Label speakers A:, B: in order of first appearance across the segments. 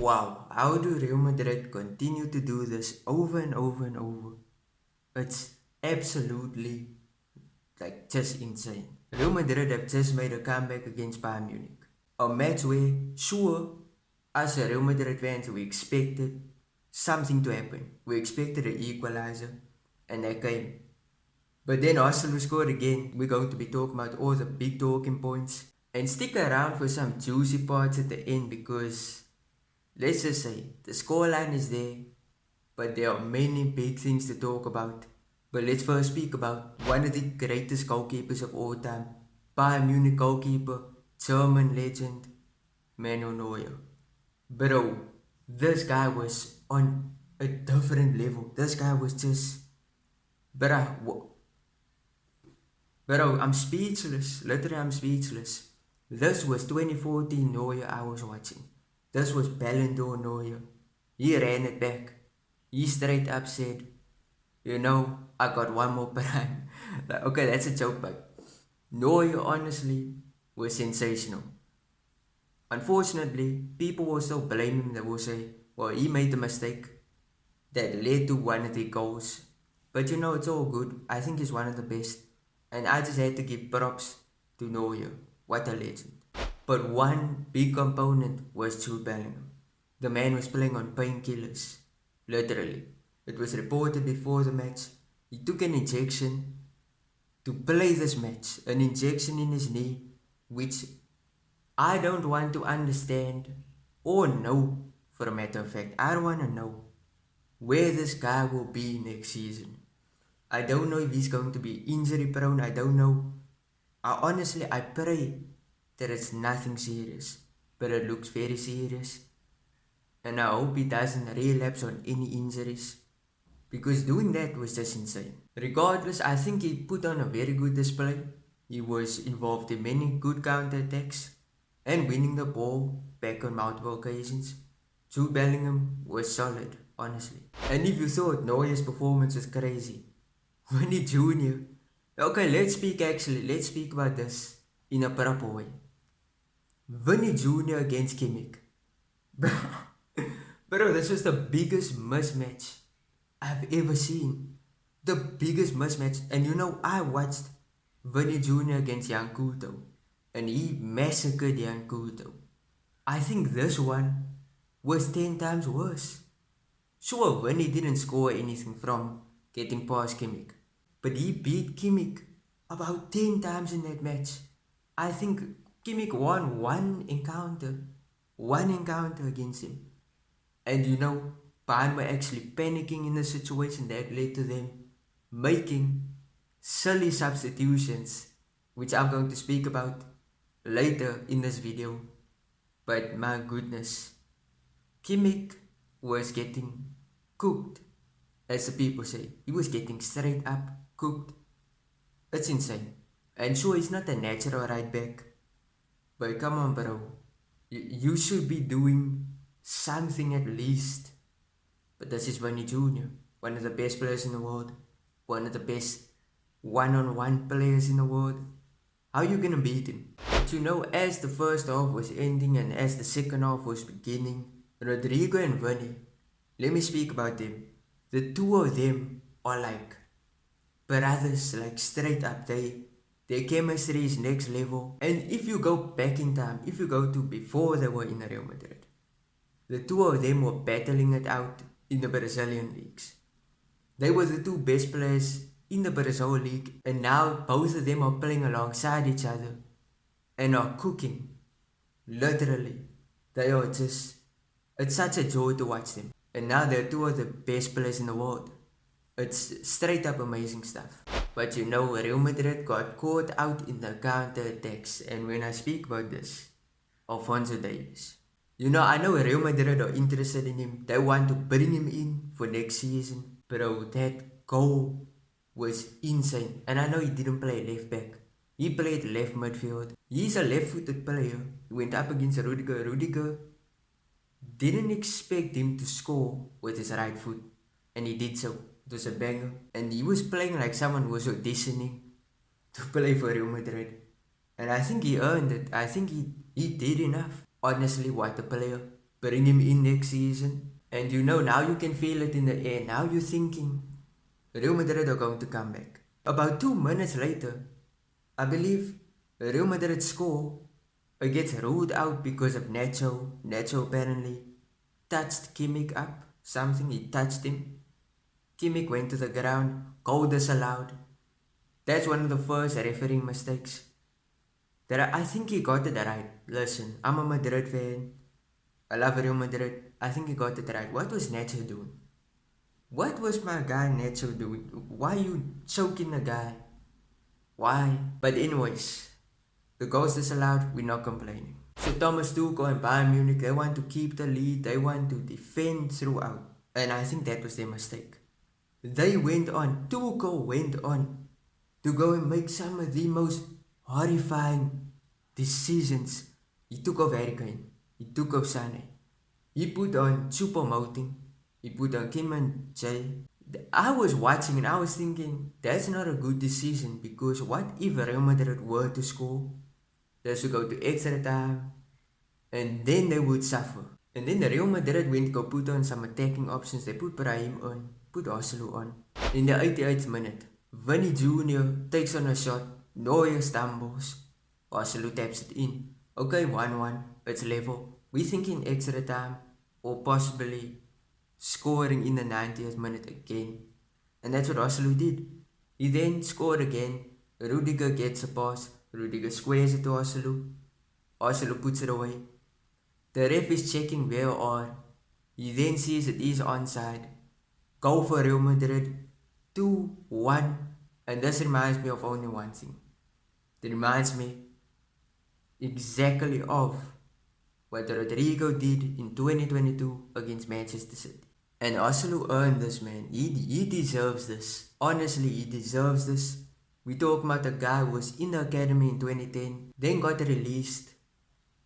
A: Wow, how do Real Madrid continue to do this over and over and over? It's absolutely just insane. Real Madrid have just made a comeback against Bayern Munich. A match where, sure, as a Real Madrid fans, we expected something to happen. We expected an equalizer, and that came. But then Arsenal scored again. We're going to be talking about all the big talking points. And stick around for some juicy parts at the end because, let's just say, the scoreline is there, but there are many big things to talk about. But let's first speak about one of the greatest goalkeepers of all time, Bayern Munich goalkeeper, German legend, Manuel Neuer. Bro, this guy was on a different level. This guy was just, bro, I'm speechless. Literally, I'm speechless. This was 2014 Neuer I was watching. This was Ballon d'Or Neuer. He ran it back. He straight up said, I got one more prime. Okay, that's a joke, but Neuer honestly was sensational. Unfortunately, people will still blame him. They will say, well, he made a mistake that led to one of the goals. But it's all good. I think he's one of the best. And I just had to give props to Neuer. What a legend. But one big component was Jude Bellingham. The man was playing on painkillers. Literally. It was reported before the match. He took an injection to play this match. An injection in his knee, which I don't want to understand or know for a matter of fact. I don't want to know where this guy will be next season. I don't know if he's going to be injury prone. I don't know. I pray that it's nothing serious, but it looks very serious. And I hope he doesn't relapse on any injuries, because doing that was just insane. Regardless, I think he put on a very good display. He was involved in many good counter-attacks and winning the ball back on multiple occasions. Jude Bellingham was solid, honestly. And if you thought Neuer's performance was crazy, Vinny Jr. Okay, let's speak about this in a proper way. Vinny Jr. against Kimmich. Bro, this was the biggest mismatch I've ever seen. The biggest mismatch. And I watched Vinny Jr. against Jan Couto, and he massacred Jan Couto. I think this one was 10 times worse. Sure, Vinny didn't score anything from getting past Kimmich, but he beat Kimmich about 10 times in that match. I think Kimmich won one encounter against him. And Bayern were actually panicking in the situation that led to them making silly substitutions, which I'm going to speak about later in this video. But my goodness, Kimmich was getting cooked, as the people say. He was getting straight up cooked. It's insane. And sure, he's not a natural right back, but come on, bro. You should be doing something at least. But this is Vinny Jr., one of the best players in the world, one of the best one-on-one players in the world. How you gonna beat him? But as the first half was ending and as the second half was beginning, Rodrigo and Vinny, let me speak about them. The two of them are like brothers, like straight up. Their chemistry is next level. And if you go back in time, if you go to before they were in Real Madrid, the two of them were battling it out in the Brazilian leagues. They were the two best players in the Brazil league, and now both of them are playing alongside each other and are cooking. Literally, it's such a joy to watch them. And now they're two of the best players in the world. It's straight up amazing stuff. But Real Madrid got caught out in the counter-attacks, and when I speak about this, Alphonso Davies. I know Real Madrid are interested in him. They want to bring him in for next season. Bro, that goal was insane. And I know he didn't play left back. He played left midfield. He's a left-footed player. He went up against Rudiger. Rudiger didn't expect him to score with his right foot, and he did so. It was a banger. And he was playing like someone who was auditioning to play for Real Madrid. And I think he earned it. I think he did enough. Honestly, what a player. bring him in next season. And you know, now you can feel it in the air. Now you're thinking, Real Madrid are going to come back. About 2 minutes later, I believe Real Madrid score. It gets ruled out because of Nacho. Nacho apparently touched Kimmich up. Something, he touched him. Kimmich went to the ground. Goal disallowed. That's one of the first refereeing mistakes. I think he got it right. Listen, I'm a Madrid fan. I love Real Madrid. I think he got it right. What was Nacho doing? What was my guy Nacho doing? Why you choking the guy? Why? But anyways, the goals disallowed, we're not complaining. So Thomas Tuchel and Bayern Munich, they want to keep the lead. They want to defend throughout. And I think that was their mistake. Tuchel went on to go and make some of the most horrifying decisions. He took off Harry Kane. He took off Sané. He put on Choupo-Moting. He put on Kim and Jay. I was watching and I was thinking, that's not a good decision, because what if Real Madrid were to score? They should go to extra time and then they would suffer. And then the Real Madrid went to go put on some attacking options. They put Brahim on, put Oslo on. In the 88th minute, Vinny Jr. takes on a shot. Neuer stumbles. Oslo taps it in. Okay, 1-1. It's level. We thinking extra time or possibly scoring in the 90th minute again. And that's what Oslo did. He then scored again. Rudiger gets a pass. Rudiger squares it to Oslo. Oslo puts it away. The ref is checking VAR. He then sees it is onside. Goal for Real Madrid. 2-1. And this reminds me of only one thing. It reminds me exactly of what Rodrigo did in 2022 against Manchester City. And Oslo earned this, man. He deserves this. Honestly, he deserves this. We talk about a guy who was in the academy in 2010, then got released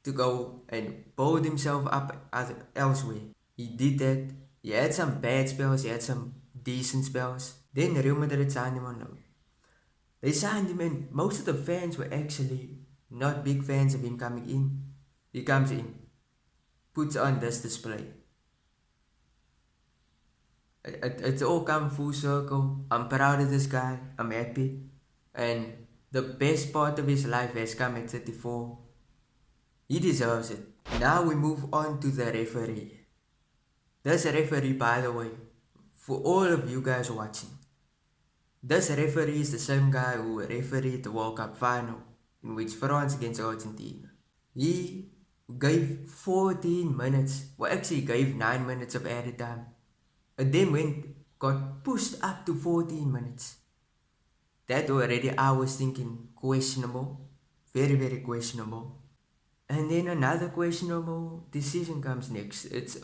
A: to go and build himself up elsewhere. He did that. He had some bad spells, he had some decent spells. Then Real Madrid signed him on loan. They signed him, and most of the fans were actually not big fans of him coming in. He comes in, puts on this display. It's all come full circle. I'm proud of this guy. I'm happy. And the best part of his life has come at 34. He deserves it. Now we move on to the referee. This referee, by the way, for all of you guys watching, this referee is the same guy who refereed the World Cup final in which France against Argentina. He gave 14 minutes, well actually gave 9 minutes of added time. And then got pushed up to 14 minutes. That already I was thinking questionable. Very, very questionable. And then another questionable decision comes next. It's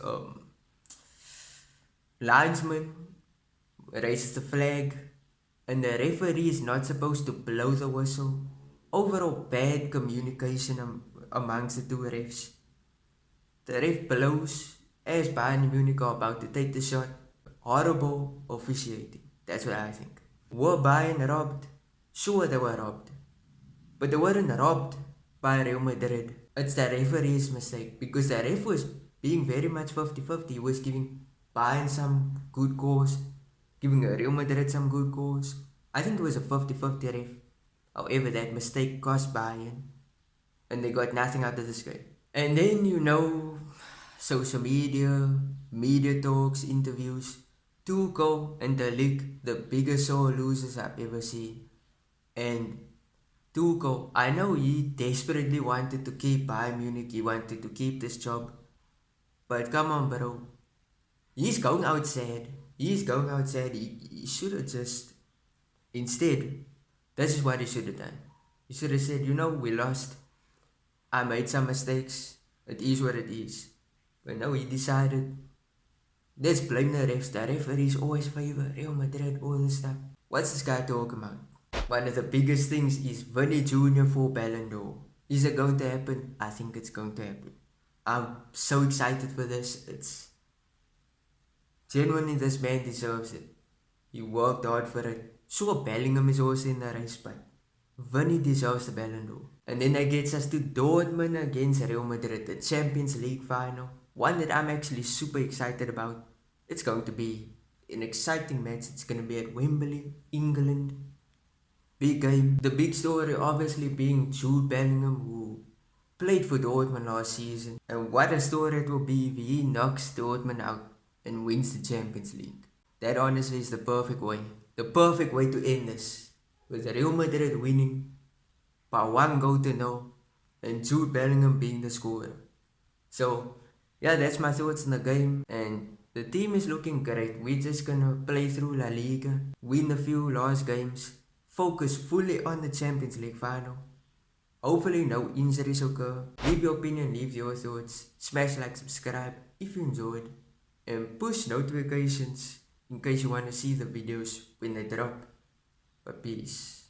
A: linesman raises the flag and the referee is not supposed to blow the whistle. Overall bad communication amongst the two refs. The ref blows as Bayern Munich are about to take the shot. Horrible officiating. That's what I think. Were Bayern robbed? Sure, they were robbed. But they weren't robbed by Real Madrid. It's the referee's mistake, because the ref was being very much 50-50. He was giving Bayern some good calls, giving Real Madrid some good calls. I think it was a 50-50 ref. However, that mistake cost Bayern, and they got nothing out of this game. And then, you know, social media talks, interviews. Tuchel and the league, the biggest sore losers I've ever seen. And Tuchel, I know he desperately wanted to keep Bayern Munich, he wanted to keep this job. But come on, bro. He's going out sad. He should have just, instead, this is what he should have done. He should have said, you know, we lost. I made some mistakes. It is what it is. But no, he decided, let's blame the refs. The referees always favor Real Madrid, all this stuff. What's this guy talking about? One of the biggest things is Vinny Jr. for Ballon d'Or. Is it going to happen? I think it's going to happen. I'm so excited for this. It's genuinely, this man deserves it. He worked hard for it. Sure, Bellingham is also in the race, but Vinny deserves the Ballon d'Or. And then that gets us to Dortmund against Real Madrid, the Champions League final. one that I'm actually super excited about. It's going to be an exciting match. It's going to be at Wembley, England. Big game. The big story obviously being Jude Bellingham, who played for Dortmund last season. And what a story it will be if he knocks Dortmund out and wins the Champions League. That honestly is the perfect way. The perfect way to end this. With Real Madrid winning by 1 goal to 0 and Jude Bellingham being the scorer. So, yeah, that's my thoughts on the game. And the team is looking great. We're just gonna play through La Liga, win a few last games, focus fully on the Champions League final. Hopefully no injuries occur. Leave your opinion, leave your thoughts. Smash like, subscribe if you enjoyed. And push notifications in case you want to see the videos when they drop. But peace.